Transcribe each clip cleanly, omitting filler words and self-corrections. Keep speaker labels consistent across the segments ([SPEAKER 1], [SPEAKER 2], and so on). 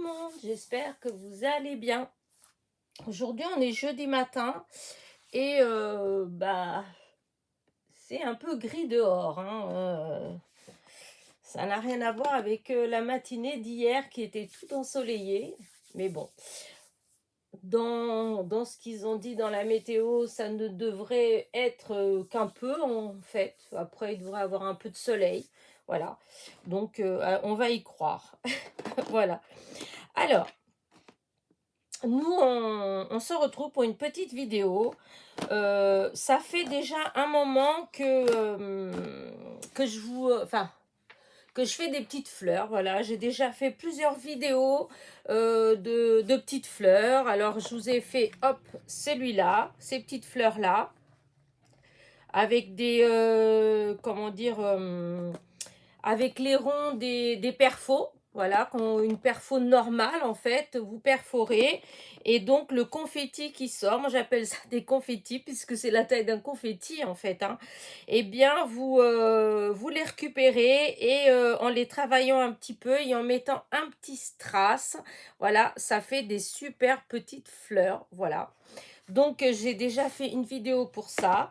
[SPEAKER 1] monde, j'espère que vous allez bien. Aujourd'hui, on est jeudi matin et c'est un peu gris dehors, hein, ça n'a rien à voir avec la matinée d'hier qui était tout ensoleillée. Mais bon, dans ce qu'ils ont dit dans la météo, ça ne devrait être qu'un peu en fait. Après, il devrait avoir un peu de soleil. Voilà. Donc, on va y croire. Voilà. Alors, nous, on se retrouve pour une petite vidéo. Ça fait déjà un moment que je vous... que je fais des petites fleurs. Voilà, j'ai déjà fait plusieurs vidéos de petites fleurs. Alors, je vous ai fait, hop, celui-là, ces petites fleurs-là, avec des... comment dire... avec les ronds des perfos. Voilà, une perfo normale en fait, vous perforez et donc le confetti qui sort, moi j'appelle ça des confettis puisque c'est la taille d'un confetti en fait, hein. Eh bien vous les récupérez et en les travaillant un petit peu et en mettant un petit strass, voilà, ça fait des super petites fleurs, voilà. Donc j'ai déjà fait une vidéo pour ça.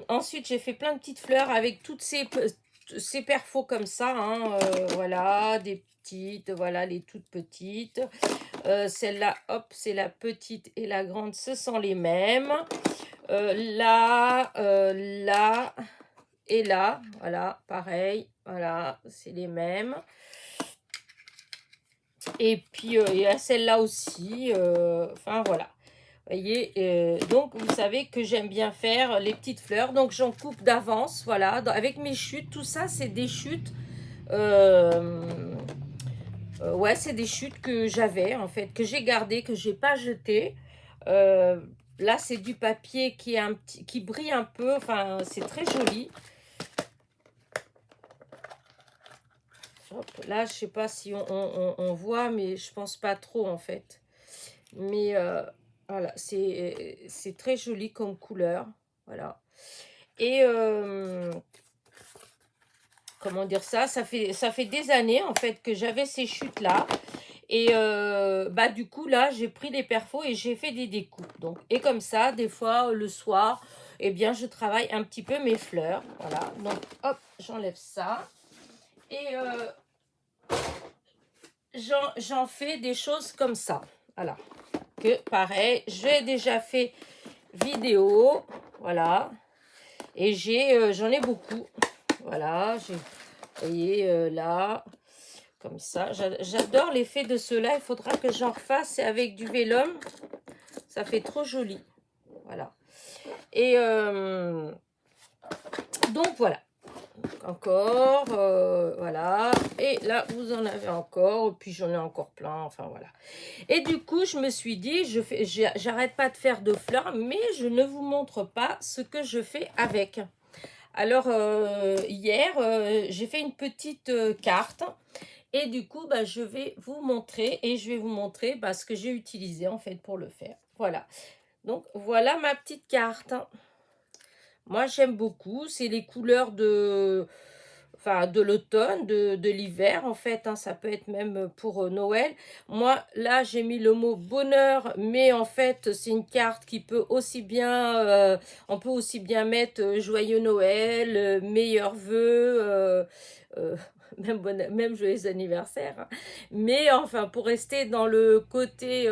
[SPEAKER 1] Ensuite j'ai fait plein de petites fleurs avec toutes ces perfos comme ça, hein, voilà, des petites, voilà, les toutes petites. Celle-là, hop, c'est la petite et la grande, ce sont les mêmes. Là, là et là, voilà, pareil, voilà, c'est les mêmes. Et puis il y a celle-là aussi, enfin voilà. Vous voyez, donc vous savez que j'aime bien faire les petites fleurs, donc j'en coupe d'avance, voilà, avec mes chutes, tout ça c'est des chutes, ouais c'est des chutes que j'avais en fait, que j'ai gardé, que j'ai pas jeté. Là c'est du papier qui est qui brille un peu, enfin c'est très joli. Hop, là je sais pas si on voit, mais je pense pas trop en fait. Mais voilà, c'est très joli comme couleur. Voilà. Et comment dire ça? Ça fait des années en fait que j'avais ces chutes-là. Et du coup, là, j'ai pris des perfos et j'ai fait des découpes. Donc, et comme ça, des fois, le soir, eh bien, je travaille un petit peu mes fleurs. Voilà. Donc, hop, j'enlève ça. Et j'en fais des choses comme ça. Voilà. Que pareil, j'ai déjà fait vidéo, voilà, et j'en ai beaucoup, voilà, vous voyez là, comme ça, j'adore l'effet de cela, il faudra que j'en refasse, c'est avec du vélum, ça fait trop joli, voilà, et donc voilà. Encore, voilà, et là vous en avez encore, puis j'en ai encore plein, enfin voilà. Et du coup je me suis dit, j'arrête pas de faire de fleurs, mais je ne vous montre pas ce que je fais avec. Alors hier j'ai fait une petite carte et du coup je vais vous montrer et je vais vous montrer ce que j'ai utilisé en fait pour le faire. Voilà, donc voilà ma petite carte. Moi, j'aime beaucoup. C'est les couleurs de l'automne, de l'hiver, en fait. Hein, ça peut être même pour Noël. Moi, là, j'ai mis le mot bonheur, mais en fait, c'est une carte qui peut aussi bien... on peut aussi bien mettre joyeux Noël, meilleurs vœux... même joyeux anniversaire. Hein. Mais enfin, pour rester dans le côté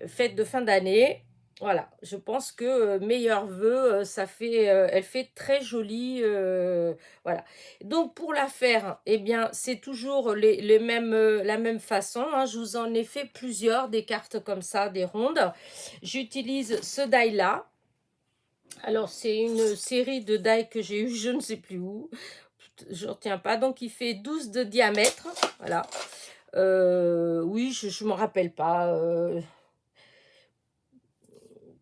[SPEAKER 1] fête de fin d'année... Voilà, je pense que meilleurs vœux, elle fait très jolie, voilà. Donc pour la faire, eh bien, c'est toujours les mêmes, la même façon. Hein. Je vous en ai fait plusieurs, des cartes comme ça, des rondes. J'utilise ce die-là. Alors, c'est une série de die que j'ai eu, je ne sais plus où. Je ne retiens pas. Donc, il fait 12 de diamètre. Voilà. Oui, je ne me rappelle pas.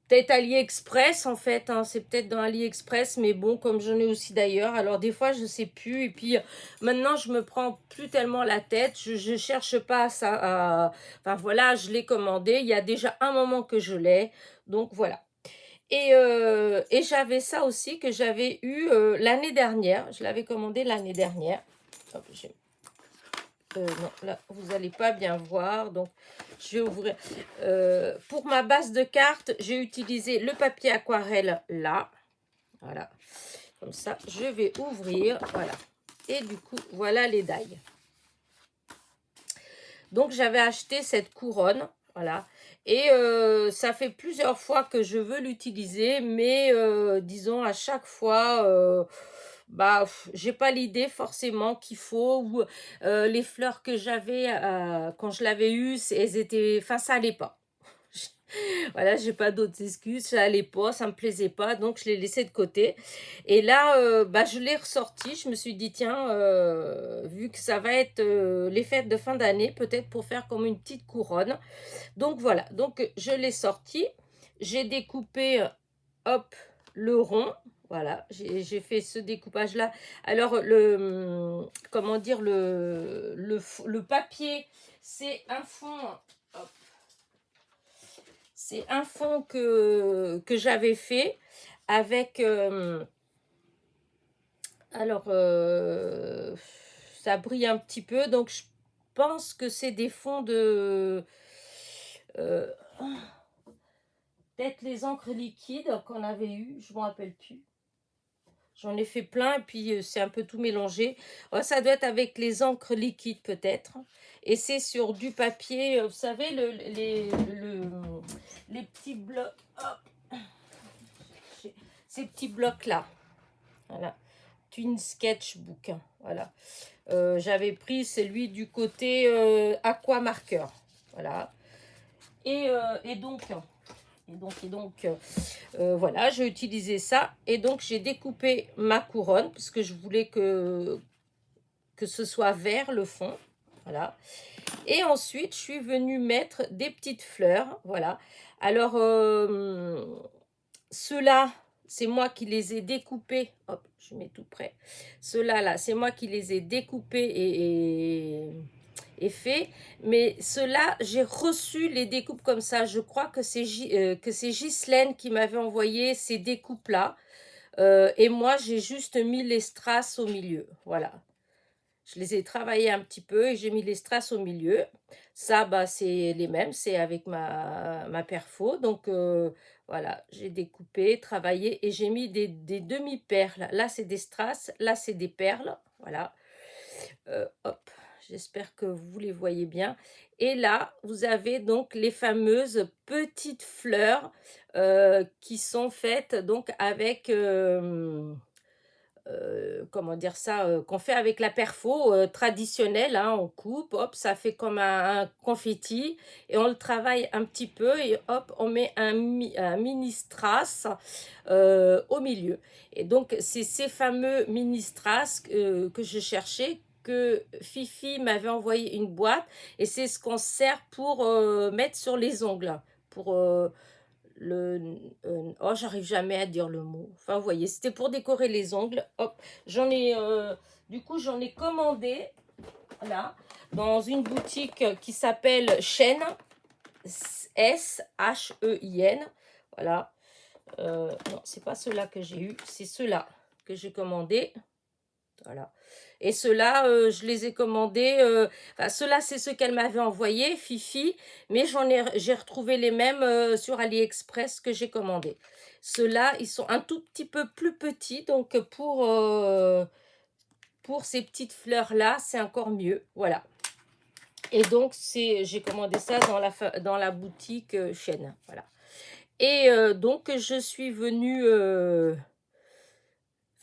[SPEAKER 1] Peut-être AliExpress en fait, hein, c'est peut-être dans AliExpress, mais bon, comme j'en ai aussi d'ailleurs, alors des fois je sais plus, et puis maintenant je me prends plus tellement la tête, je cherche pas ça, enfin voilà, je l'ai commandé, il y a déjà un moment que je l'ai, donc voilà. Et j'avais ça aussi que j'avais eu l'année dernière, je l'avais commandé l'année dernière. Hop, non, là, vous n'allez pas bien voir. Donc, je vais ouvrir. Pour ma base de cartes, j'ai utilisé le papier aquarelle là. Voilà. Comme ça, je vais ouvrir. Voilà. Et du coup, voilà les die. Donc, j'avais acheté cette couronne. Voilà. Et ça fait plusieurs fois que je veux l'utiliser. Mais disons, à chaque fois... bah, j'ai pas l'idée forcément qu'il faut, ou les fleurs que j'avais quand je l'avais eu, elles étaient, enfin ça allait pas. Voilà, j'ai pas d'autres excuses, ça allait pas, ça me plaisait pas, donc je l'ai laissé de côté. Et là, bah, je l'ai ressorti, je me suis dit, tiens, vu que ça va être les fêtes de fin d'année, peut-être pour faire comme une petite couronne. Donc voilà, donc je l'ai sorti, j'ai découpé, hop, le rond. Voilà, j'ai fait ce découpage-là. Alors, comment dire, le papier, c'est un fond, hop, c'est un fond que j'avais fait avec, alors, ça brille un petit peu, donc je pense que c'est des fonds de, euh, peut-être les encres liquides qu'on avait eu, je ne me rappelle plus. J'en ai fait plein et puis c'est un peu tout mélangé. Oh, ça doit être avec les encres liquides peut-être. Et c'est sur du papier, vous savez, les petits blocs. Hop, ces petits blocs-là. Voilà. Twin Sketchbook. Voilà. J'avais pris celui du côté Aqua Marker. Voilà. Et donc... voilà, j'ai utilisé ça. Et donc, j'ai découpé ma couronne, parce que je voulais que ce soit vert, le fond. Voilà. Et ensuite, je suis venue mettre des petites fleurs. Voilà. Alors, ceux-là, c'est moi qui les ai découpés. Hop, je mets tout près. Ceux-là, là, c'est moi qui les ai découpés et fait, mais ceux-là, j'ai reçu les découpes comme ça. Je crois que c'est Ghislaine qui m'avait envoyé ces découpes-là. Et moi, j'ai juste mis les strass au milieu. Voilà. Je les ai travaillées un petit peu et j'ai mis les strass au milieu. Ça, bah, c'est les mêmes, c'est avec ma perfo. Donc, voilà, j'ai découpé, travaillé et j'ai mis des demi-perles. Là, c'est des strass, là, c'est des perles. Voilà. Hop, j'espère que vous les voyez bien. Et là, vous avez donc les fameuses petites fleurs qui sont faites donc avec, comment dire ça, qu'on fait avec la perfo traditionnelle, hein, on coupe, hop, ça fait comme un confetti et on le travaille un petit peu et hop, on met un mini strass au milieu. Et donc, c'est ces fameux mini strass que je cherchais, que Fifi m'avait envoyé une boîte et c'est ce qu'on sert pour mettre sur les ongles, pour oh, j'arrive jamais à dire le mot. Enfin, vous voyez, c'était pour décorer les ongles. Hop, du coup, j'en ai commandé, là, dans une boutique qui s'appelle Shein, Shein. Voilà. Non, c'est pas ceux-là que j'ai eu, c'est ceux-là que j'ai commandé. Voilà. Et ceux-là, je les ai commandés. Enfin, ceux-là, c'est ceux qu'elle m'avait envoyés, Fifi. Mais j'ai retrouvé les mêmes sur AliExpress que j'ai commandés. Ceux-là, ils sont un tout petit peu plus petits. Donc, pour ces petites fleurs-là, c'est encore mieux. Voilà. Et donc, j'ai commandé ça dans la boutique Shein. Voilà. Et donc, je suis venue...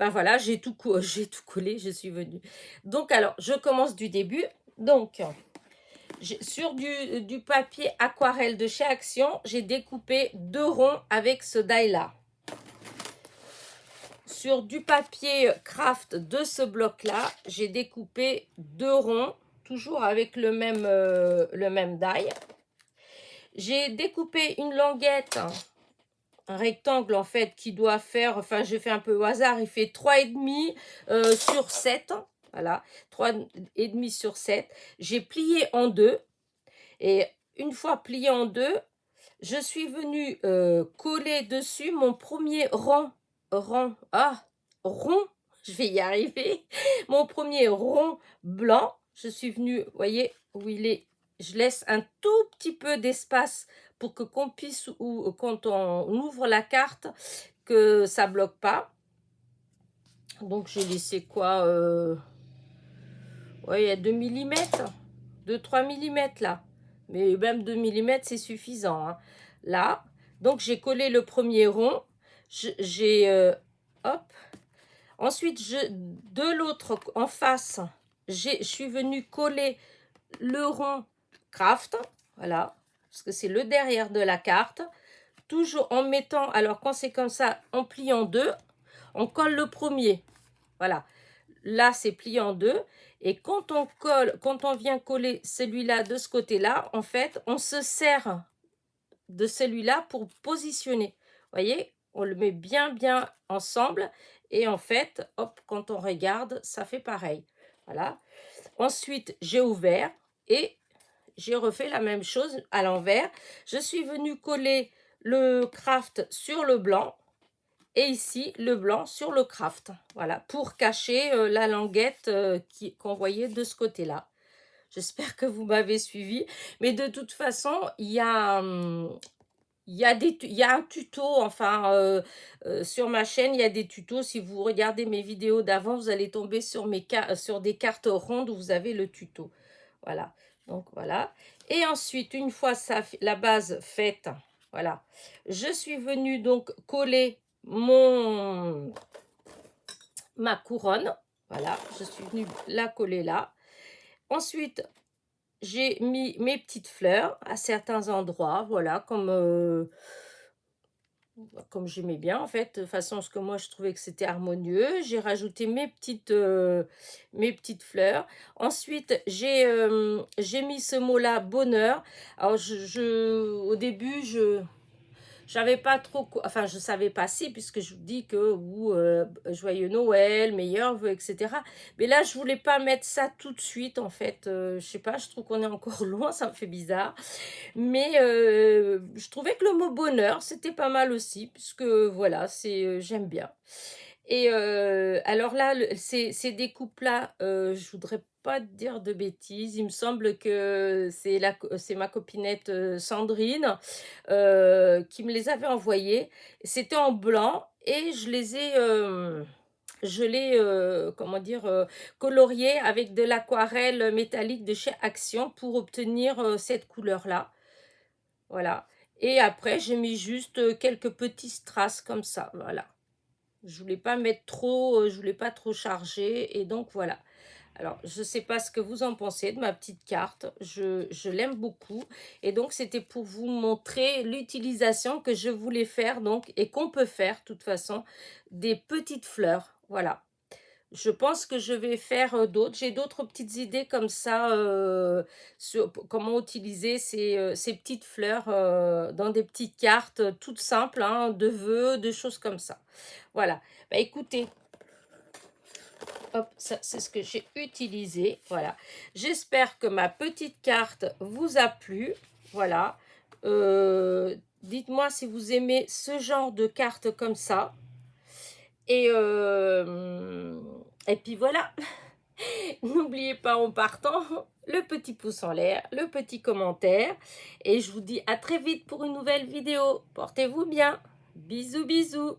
[SPEAKER 1] Enfin voilà, j'ai tout collé, je suis venue. Donc alors, je commence du début. Donc, sur du papier aquarelle de chez Action, j'ai découpé 2 ronds avec ce die-là. Sur du papier craft de ce bloc-là, j'ai découpé 2 ronds, toujours avec le même die. J'ai découpé une languette, un rectangle en fait qui doit faire, enfin j'ai fait un peu au hasard, il fait 3,5 sur 7, voilà, 3,5 sur 7. J'ai plié en deux et une fois plié en deux, je suis venue coller dessus mon premier rond, je vais y arriver, mon premier rond blanc. je suis venue, vous voyez, où il est, je laisse un tout petit peu d'espace pour que qu'on puisse, ou quand on ouvre la carte, que ça bloque pas. Donc j'ai laissé quoi, ouais, il y a 2 millimètres, 2-3 millimètres là. Mais même 2 millimètres, c'est suffisant, hein. Là, donc j'ai collé le premier rond. J'ai, hop. Ensuite, de l'autre, en face, je suis venue coller le rond craft. Voilà, parce que c'est le derrière de la carte. Toujours en mettant, alors quand c'est comme ça, on plie en deux. On colle le premier. Voilà. Là, c'est plié en deux. Et quand on colle, quand on vient coller celui-là de ce côté-là, en fait, on se sert de celui-là pour positionner. Vous voyez, on le met bien, bien ensemble. Et en fait, hop, quand on regarde, ça fait pareil. Voilà. Ensuite, j'ai ouvert et j'ai refait la même chose à l'envers. Je suis venue coller le craft sur le blanc. Et ici, le blanc sur le craft. Voilà, pour cacher la languette qu'on voyait de ce côté-là. J'espère que vous m'avez suivi. Mais de toute façon, il y a un tuto, enfin, sur ma chaîne, il y a des tutos. Si vous regardez mes vidéos d'avant, vous allez tomber sur, sur des cartes rondes où vous avez le tuto. Voilà, donc voilà. Et ensuite, une fois ça, la base faite, voilà, je suis venue donc coller ma couronne. Voilà, je suis venue la coller là. Ensuite, j'ai mis mes petites fleurs à certains endroits, voilà, comme j'aimais bien en fait, de façon à ce que moi je trouvais que c'était harmonieux. J'ai rajouté mes petites fleurs. Ensuite, j'ai mis ce mot-là, bonheur. Alors, au début, j'avais pas trop, enfin je savais pas si, puisque je vous dis que joyeux Noël, meilleurs vœux, etc. Mais là je voulais pas mettre ça tout de suite en fait. Je sais pas, je trouve qu'on est encore loin, ça me fait bizarre. Mais je trouvais que le mot bonheur c'était pas mal aussi, puisque voilà, j'aime bien. Et alors là, ces découpes-là, je voudrais pas dire de bêtises. Il me semble que c'est ma copinette Sandrine qui me les avait envoyées. C'était en blanc et je l'ai, comment dire, colorié avec de l'aquarelle métallique de chez Action pour obtenir cette couleur-là. Voilà. Et après, j'ai mis juste quelques petits strass comme ça. Voilà. Je voulais pas mettre trop, je voulais pas trop charger. Et donc, voilà. Alors, je ne sais pas ce que vous en pensez de ma petite carte. Je l'aime beaucoup. Et donc, c'était pour vous montrer l'utilisation que je voulais faire, donc, et qu'on peut faire, de toute façon, des petites fleurs. Voilà. Je pense que je vais faire d'autres. J'ai d'autres petites idées comme ça sur comment utiliser ces petites fleurs dans des petites cartes toutes simples, hein, de vœux, de choses comme ça. Voilà. Bah, écoutez, hop, ça c'est ce que j'ai utilisé. Voilà. J'espère que ma petite carte vous a plu. Voilà. Dites-moi si vous aimez ce genre de carte comme ça. Et puis voilà. N'oubliez pas en partant le petit pouce en l'air, le petit commentaire. Et je vous dis à très vite pour une nouvelle vidéo. Portez-vous bien. Bisous, bisous.